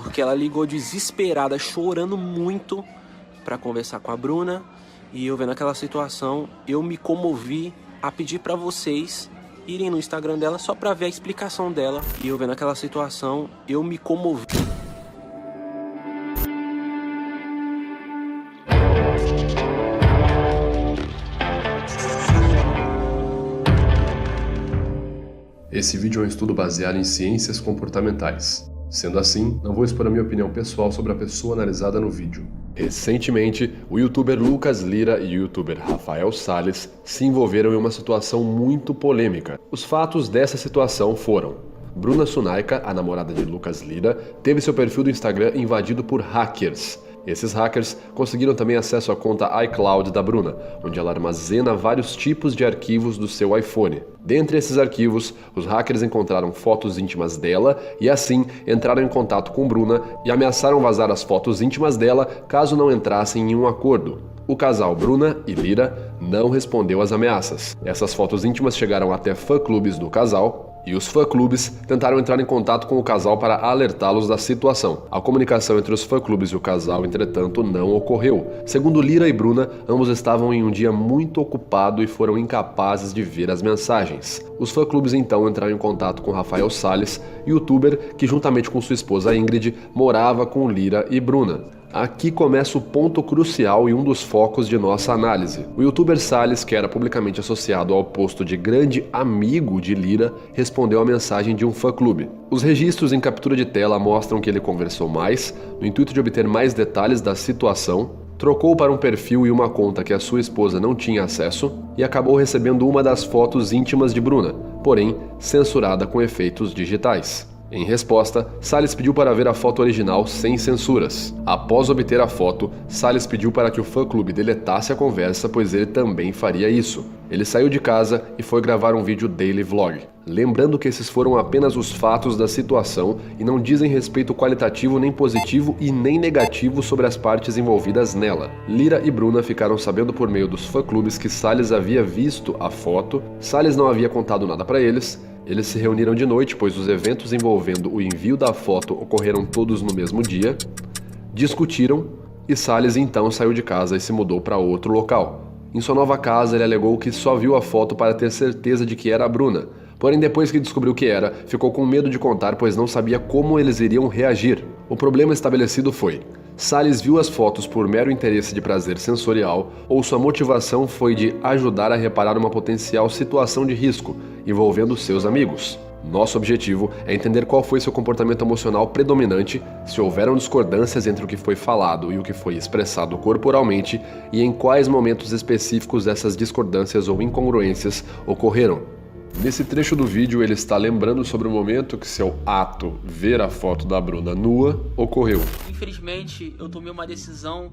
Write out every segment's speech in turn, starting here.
porque ela ligou desesperada, chorando muito pra conversar com a Bruna. E eu vendo aquela situação, eu me comovi a pedir pra vocês irem no Instagram dela só pra ver a explicação dela. E eu vendo aquela situação, eu me comovi. Esse vídeo é um estudo baseado em ciências comportamentais. Sendo assim, não vou expor a minha opinião pessoal sobre a pessoa analisada no vídeo. Recentemente, o youtuber Lucas Lira e o youtuber Rafael Salles se envolveram em uma situação muito polêmica. Os fatos dessa situação foram: Bruna Sunaika, a namorada de Lucas Lira, teve seu perfil do Instagram invadido por hackers. Esses hackers conseguiram também acesso à conta iCloud da Bruna, onde ela armazena vários tipos de arquivos do seu iPhone. Dentre esses arquivos, os hackers encontraram fotos íntimas dela e assim entraram em contato com Bruna e ameaçaram vazar as fotos íntimas dela caso não entrassem em um acordo. O casal Bruna e Lira não respondeu às ameaças. Essas fotos íntimas chegaram até fã-clubes do casal, e os fã-clubes tentaram entrar em contato com o casal para alertá-los da situação. A comunicação entre os fã-clubes e o casal, entretanto, não ocorreu. Segundo Lira e Bruna, ambos estavam em um dia muito ocupado e foram incapazes de ver as mensagens. Os fã-clubes então entraram em contato com Rafael Salles, youtuber que, juntamente com sua esposa Ingrid, morava com Lira e Bruna. Aqui começa o ponto crucial e um dos focos de nossa análise. O youtuber Salles, que era publicamente associado ao posto de grande amigo de Lira, respondeu à mensagem de um fã-clube. Os registros em captura de tela mostram que ele conversou mais, no intuito de obter mais detalhes da situação, trocou para um perfil e uma conta que a sua esposa não tinha acesso e acabou recebendo uma das fotos íntimas de Bruna, porém censurada com efeitos digitais. Em resposta, Salles pediu para ver a foto original sem censuras. Após obter a foto, Salles pediu para que o fã-clube deletasse a conversa, pois ele também faria isso. Ele saiu de casa e foi gravar um vídeo daily vlog. Lembrando que esses foram apenas os fatos da situação e não dizem respeito qualitativo nem positivo e nem negativo sobre as partes envolvidas nela. Lira e Bruna ficaram sabendo por meio dos fã-clubes que Salles havia visto a foto. Salles não havia contado nada para eles. Eles se reuniram de noite, pois os eventos envolvendo o envio da foto ocorreram todos no mesmo dia, discutiram e Salles então saiu de casa e se mudou para outro local. Em sua nova casa, ele alegou que só viu a foto para ter certeza de que era a Bruna. Porém, depois que descobriu que era, ficou com medo de contar, pois não sabia como eles iriam reagir. O problema estabelecido foi: Salles viu as fotos por mero interesse de prazer sensorial ou sua motivação foi de ajudar a reparar uma potencial situação de risco envolvendo seus amigos? Nosso objetivo é entender qual foi seu comportamento emocional predominante, se houveram discordâncias entre o que foi falado e o que foi expressado corporalmente e em quais momentos específicos essas discordâncias ou incongruências ocorreram. Nesse trecho do vídeo, ele está lembrando sobre o momento que seu ato, ver a foto da Bruna nua, ocorreu. Infelizmente, eu tomei uma decisão.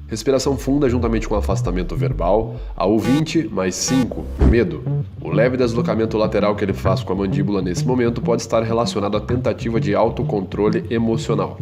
Respiração funda juntamente com afastamento verbal. Ao 20 mais 5, medo. O leve deslocamento lateral que ele faz com a mandíbula nesse momento pode estar relacionado à tentativa de autocontrole emocional.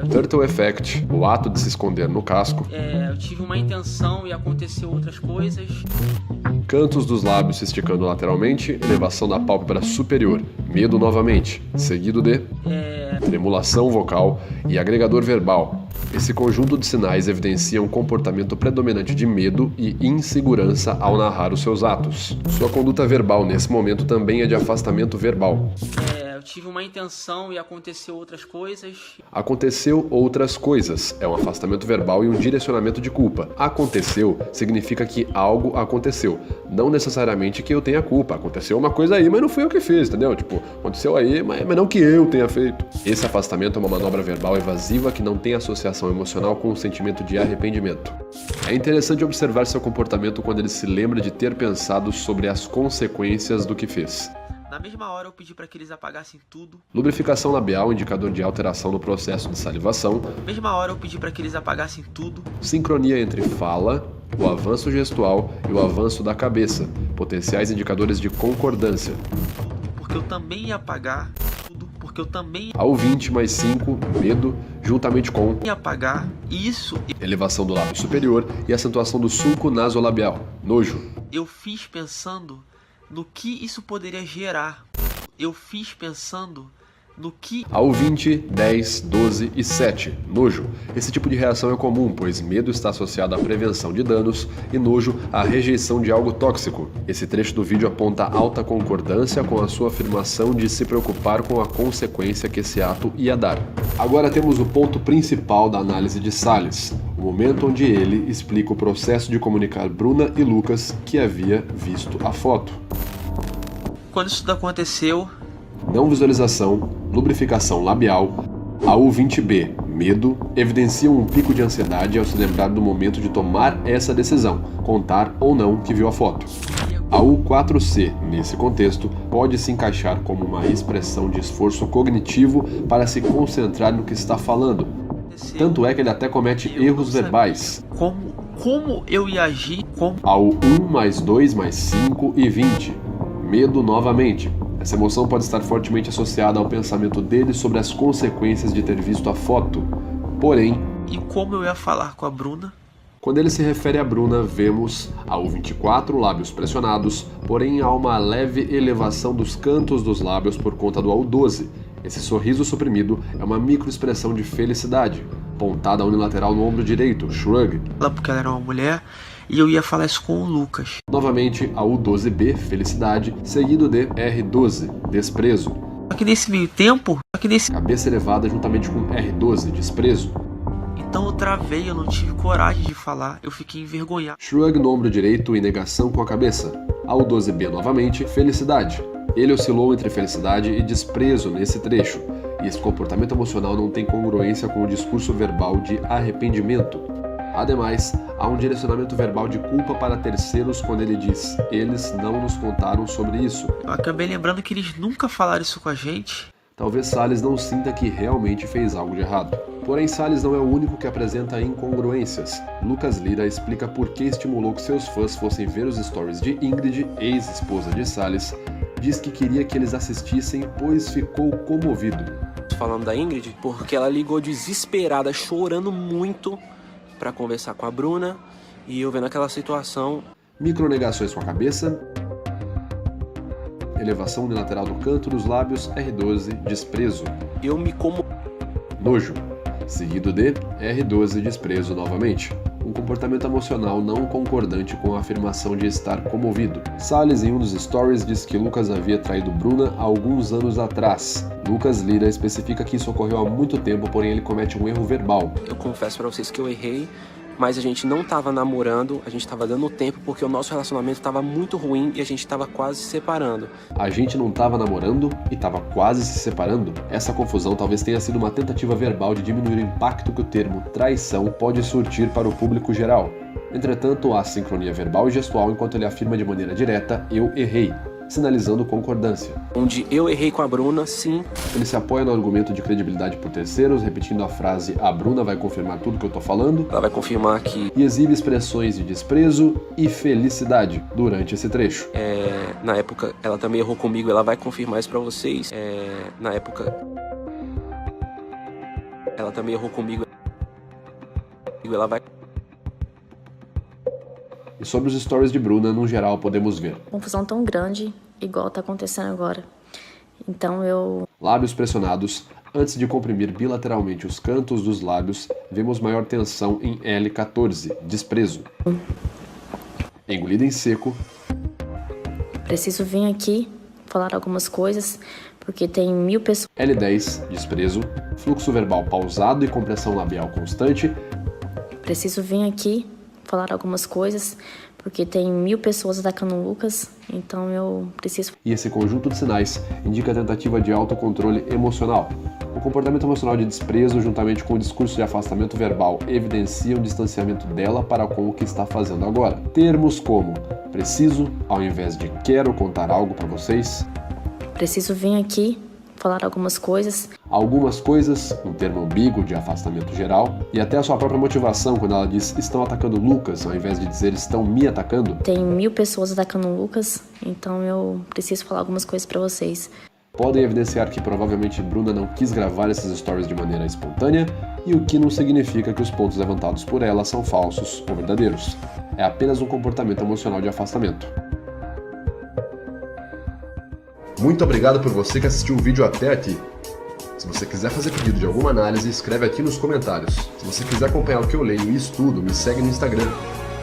Turtle Effect, o ato de se esconder no casco. Eu tive uma intenção e aconteceu outras coisas. Cantos dos lábios se esticando lateralmente, elevação da pálpebra superior, medo novamente, seguido de tremulação vocal e agregador verbal. Esse conjunto de sinais evidencia um comportamento predominante de medo e insegurança ao narrar os seus atos. Sua conduta verbal nesse momento também é de afastamento verbal. Eu tive uma intenção e aconteceu outras coisas. Aconteceu outras coisas é um afastamento verbal e um direcionamento de culpa. Aconteceu significa que algo aconteceu, não necessariamente que eu tenha culpa. Aconteceu uma coisa aí, mas não fui eu que fiz, entendeu? Tipo, aconteceu aí, mas não que eu tenha feito. Esse afastamento é uma manobra verbal evasiva que não tem associação emocional com o sentimento de arrependimento. É interessante observar seu comportamento quando ele se lembra de ter pensado sobre as consequências do que fez. Na mesma hora eu pedi para que eles apagassem tudo. Lubrificação labial, indicador de alteração no processo de salivação. Na mesma hora eu pedi para que eles apagassem tudo. Sincronia entre fala, o avanço gestual e o avanço da cabeça. Potenciais indicadores de concordância. Porque eu também ia apagar tudo. Porque eu também Ao 20 mais 5, medo, juntamente com ia apagar isso. elevação do lábio superior e acentuação do sulco nasolabial. Nojo. Eu fiz pensando no que isso poderia gerar. Eu fiz pensando no que... AU 20, 10, 12 e 7. Nojo. Esse tipo de reação é comum, pois medo está associado à prevenção de danos e nojo à rejeição de algo tóxico. Esse trecho do vídeo aponta alta concordância com a sua afirmação de se preocupar com a consequência que esse ato ia dar. Agora temos o ponto principal da análise de Salles, o momento onde ele explica o processo de comunicar Bruna e Lucas que havia visto a foto. Quando isso tudo aconteceu... Não visualização, lubrificação labial, AU 20B, medo, evidenciam um pico de ansiedade ao se lembrar do momento de tomar essa decisão, contar ou não que viu a foto. AU 4C, nesse contexto, pode se encaixar como uma expressão de esforço cognitivo para se concentrar no que está falando. Tanto é que ele até comete erros verbais. Como eu ia agir? AU 1 mais 2 mais 5 e 20. Medo novamente. Essa emoção pode estar fortemente associada ao pensamento dele sobre as consequências de ter visto a foto. Porém... E como eu ia falar com a Bruna? Quando ele se refere a Bruna, vemos AU 24, lábios pressionados, porém há uma leve elevação dos cantos dos lábios por conta do AU 12. Esse sorriso suprimido é uma microexpressão de felicidade, pontada unilateral no ombro direito, shrug. Porque ela era uma mulher... E eu ia falar isso com o Lucas. Novamente, a U12B, felicidade, seguido de R12, desprezo. Só que nesse meio tempo, cabeça elevada juntamente com R12, desprezo. Então eu travei, eu não tive coragem de falar, eu fiquei envergonhado. Shrug no ombro direito e negação com a cabeça. A U12B novamente, felicidade. Ele oscilou entre felicidade e desprezo nesse trecho. E esse comportamento emocional não tem congruência com o discurso verbal de arrependimento. Ademais, há um direcionamento verbal de culpa para terceiros quando ele diz: eles não nos contaram sobre isso. Eu acabei lembrando que eles nunca falaram isso com a gente. Talvez Salles não sinta que realmente fez algo de errado. Porém, Salles não é o único que apresenta incongruências. Lucas Lira explica por que estimulou que seus fãs fossem ver os stories de Ingrid, ex-esposa de Salles. Diz que queria que eles assistissem, pois ficou comovido. Falando da Ingrid, porque ela ligou desesperada, chorando muito, para conversar com a Bruna, e eu vendo aquela situação. Micronegações com a cabeça, elevação unilateral do canto dos lábios, R12, desprezo. Eu me Nojo, seguido de R12, desprezo novamente. Um comportamento emocional não concordante com a afirmação de estar comovido. Salles, em um dos stories, diz que Lucas havia traído Bruna há alguns anos atrás. Lucas Lira especifica que isso ocorreu há muito tempo, porém ele comete um erro verbal. Eu confesso pra vocês que eu errei, mas a gente não tava namorando, a gente tava dando tempo porque o nosso relacionamento tava muito ruim e a gente tava quase se separando. A gente não tava namorando e tava quase se separando? Essa confusão talvez tenha sido uma tentativa verbal de diminuir o impacto que o termo traição pode surtir para o público geral. Entretanto, há sincronia verbal e gestual enquanto ele afirma de maneira direta: eu errei, sinalizando concordância. Onde eu errei com a Bruna, sim. Ele se apoia no argumento de credibilidade por terceiros, repetindo a frase: a Bruna vai confirmar tudo que eu tô falando. Ela vai confirmar que... E exibe expressões de desprezo e felicidade durante esse trecho. Na época, ela também errou comigo, ela vai confirmar isso pra vocês. Na época, ela também errou comigo, ela vai... E sobre os stories de Bruna, no geral, podemos ver confusão tão grande, igual tá acontecendo agora. Então eu... lábios pressionados. Antes de comprimir bilateralmente os cantos dos lábios, vemos maior tensão em L14, desprezo. Engolida em seco. Preciso vir aqui falar algumas coisas, porque tem 1000 pessoas... L10, desprezo. Fluxo verbal pausado e compressão labial constante. Preciso vir aqui falar algumas coisas, porque tem 1000 pessoas atacando o Lucas, então eu preciso... E esse conjunto de sinais indica a tentativa de autocontrole emocional. O comportamento emocional de desprezo, juntamente com o discurso de afastamento verbal, evidencia um distanciamento dela para com o que está fazendo agora. Termos como preciso, ao invés de quero contar algo para vocês. Preciso vir aqui falar algumas coisas. Algumas coisas, um termo ambíguo de afastamento geral, e até a sua própria motivação quando ela diz estão atacando Lucas, ao invés de dizer estão me atacando. Tem 1000 pessoas atacando o Lucas, então eu preciso falar algumas coisas pra vocês. Podem evidenciar que provavelmente Bruna não quis gravar esses stories de maneira espontânea, e o que não significa que os pontos levantados por ela são falsos ou verdadeiros. É apenas um comportamento emocional de afastamento. Muito obrigado por você que assistiu o vídeo até aqui. Se você quiser fazer pedido de alguma análise, escreve aqui nos comentários. Se você quiser acompanhar o que eu leio e estudo, me segue no Instagram.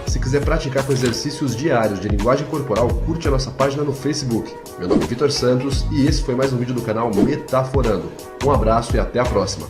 Se quiser praticar com exercícios diários de linguagem corporal, curte a nossa página no Facebook. Meu nome é Vitor Santos e esse foi mais um vídeo do canal Metaforando. Um abraço e até a próxima!